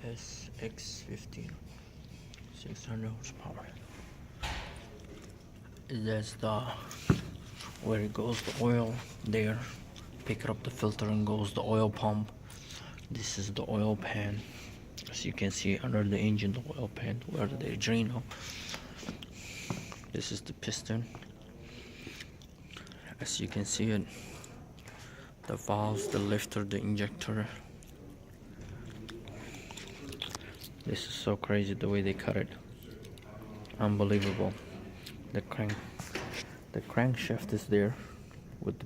SX15 600 horsepower. That's the where it goes the oil there. Pick up the filter and goes the oil pump. This is the oil pan. As you can see under the engine, the oil pan where the adrenal. This is the piston. As you can see it, the valves, the lifter, the injector. This is so crazy the way they cut it. Unbelievable. The crankshaft is there with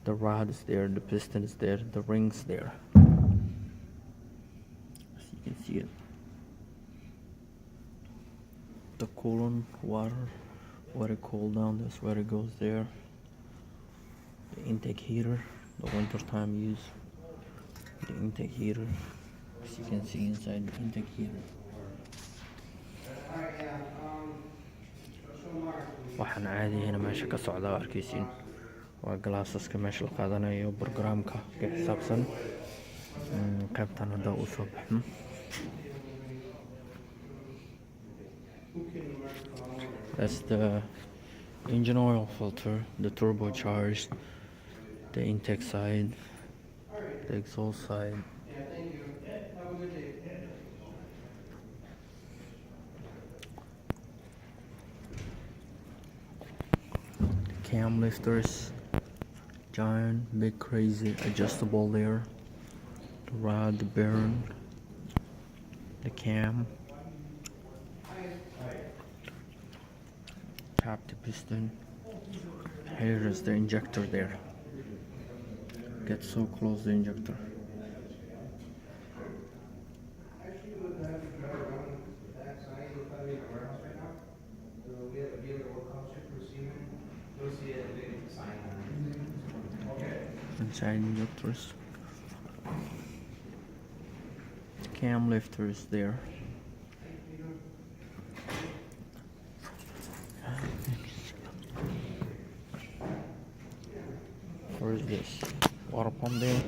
the rod is there, the piston is there, the rings there. As you can see it. The coolant water cool down, that's where it goes there. The intake heater, the winter time use. The intake heater, as you can see inside the intake heater. waxaan caadiyahayna meesha ka socda arkaysiin waa galaasaska meesha la qaadanayo barnaamijka ka xisaabsan qaybtan hadda u soo baxno. That's the engine oil filter, the turbocharged, the intake side, the exhaust side. Cam lifters, giant, big, crazy, adjustable there. The rod, the bearing, the cam, captive piston. Here is the injector there. Get so close the injector. Inside injectors. Cam lifters there. Where is this? Water pump there.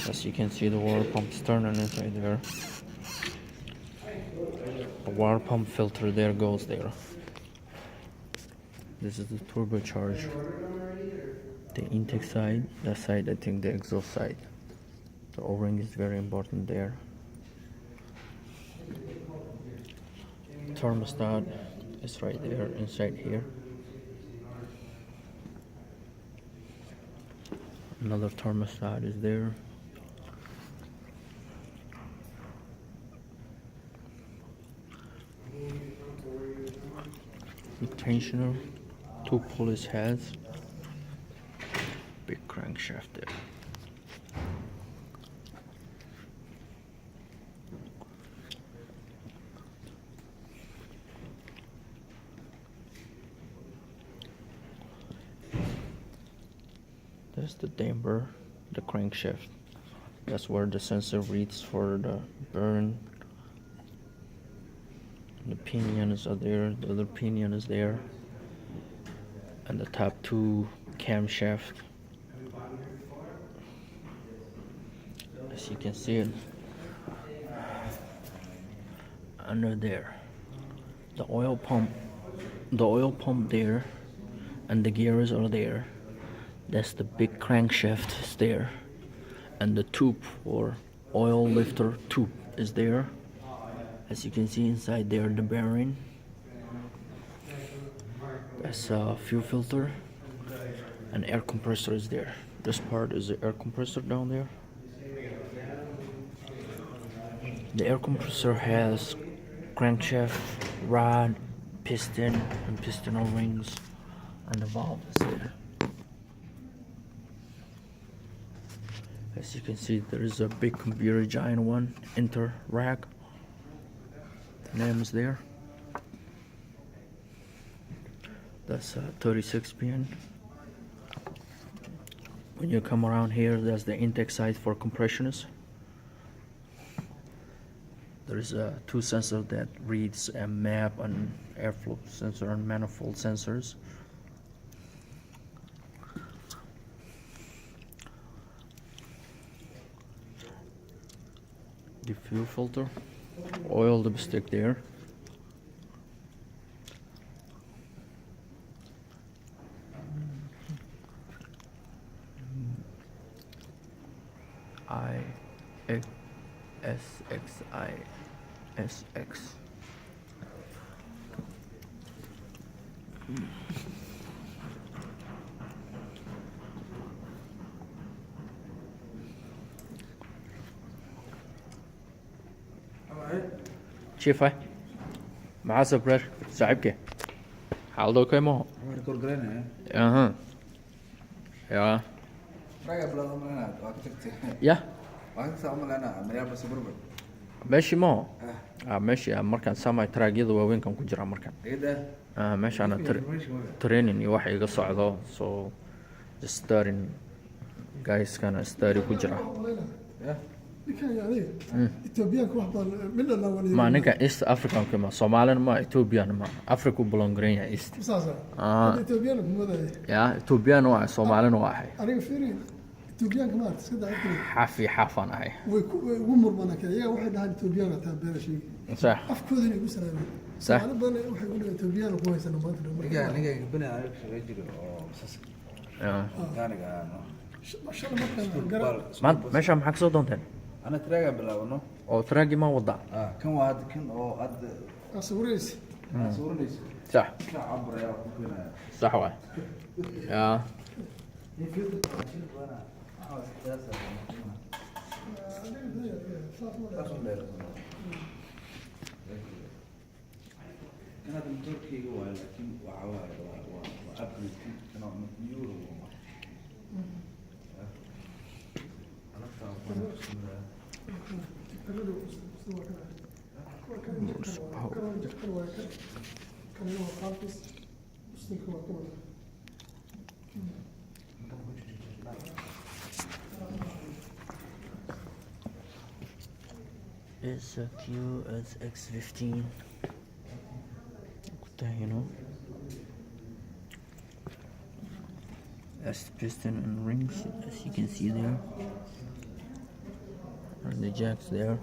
As you can see, the water pump is turning inside there. The water pump filter there goes there. This is the turbocharger. The intake side, that side I think the exhaust side. The O-ring is very important there. Thermostat is right there inside here. Another thermostat is there. The tensioner, 2 pulleys heads. Big crankshaft there. There's the damper, the crankshaft. That's where the sensor reads for the burn. The pinions are there, the other pinion is there. And the top 2 camshaft. As you can see it under there, the oil pump there, and the gears are there. That's the big crankshaft is there, and the tube or oil lifter tube is there. As you can see inside there, the bearing. That's a fuel filter, and air compressor is there. This part is the air compressor down there. The air compressor has crankshaft, rod, piston, and piston O-rings, and the valve is there. As you can see, there is a big computer, giant one, enter rack. The name is there. That's a 36 pin. When you come around here, that's the intake side for compressionists. There is 2 sensors that reads a map and airflow sensor and manifold sensors. The fuel filter, oil the stick there. ISXISX. Chief, معاه سبرير صاحبك حالده كيمو اها يا يا ماشي ما ماشي markaan samay traagyada waaweyn kan ku jira markaan meesha ana training iyo wax iga socdo so just starting guys kana study ku jira ما ninka East African كما Somalian ما Ethiopian ما Africa belonging يا East يا Ethiopian waa Somalian waa aniga fiirin Ethiopian كما تسكد حافي حافان هاي ومرمنا كده يا واحد هاد Ethiopian تابع شيء صح افكودني يقول سلام صح انا بنا waxa يقول Ethiopian كويس انا ما ادري aniga بنا عارف شيء جري ما شاء الله ما ماشي معك soo doonteen أنا تراجع بالله أو تراجع ما وضع كم واحد كم أو قد أصوريس صح عبر يا صح واحد يا كانت من تركيا جوا لكن وعوار وأبل كانوا من يورو It's a QSX15. You know, that's the piston and rings, as you can see there. And the jacks there,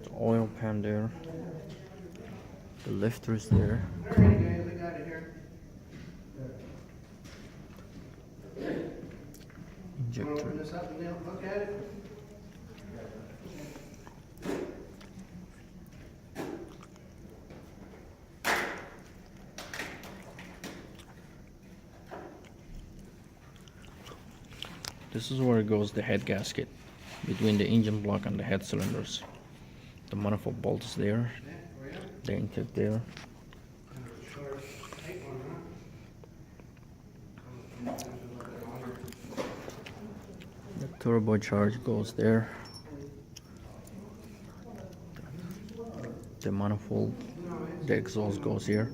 the oil pan there, the lifters there. Injector. This is where it goes, the head gasket between the engine block and the head cylinders. The manifold bolt is there, the intake there. The turbocharge goes there. The manifold, the exhaust goes here.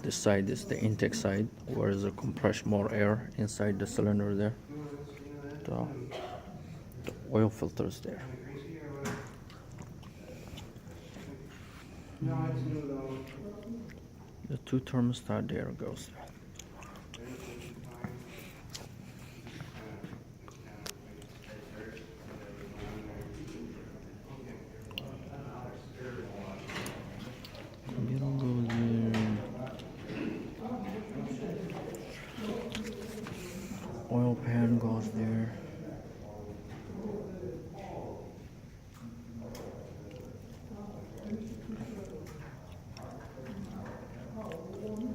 This side is the intake side, where is the compress more air inside the cylinder there. The oil filters there. The two thermostat there goes. Oil pan goes there.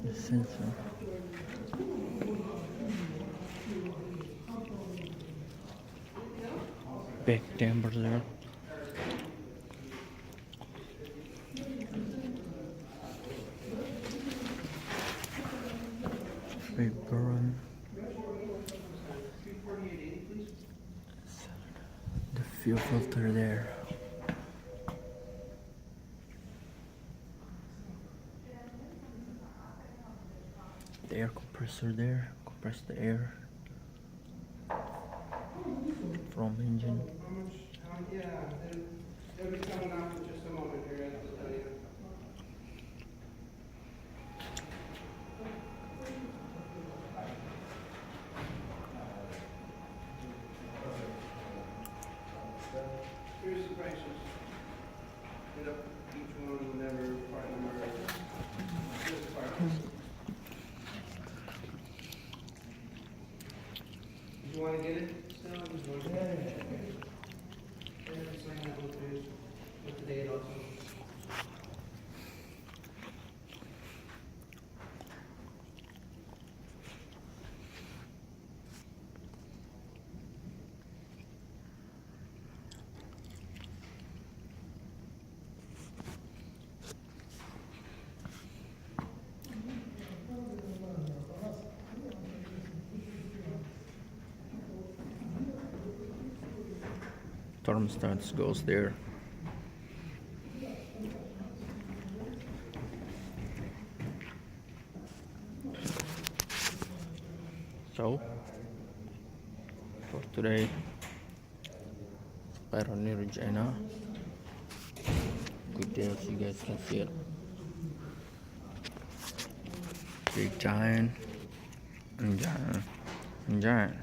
The sensor. Big dampers there. Big burn. The fuel filter there. The air compressor there, compress the air from engine. It'll be coming out in just a moment here, I'll tell you. Here's the prices. You wanna get it still? I'm just wondering. And just sign that one too, with the date also. Thermostat goes there. So for today, Pyrone Regina. Good day, as you guys can see it. Big giant and giant and giant.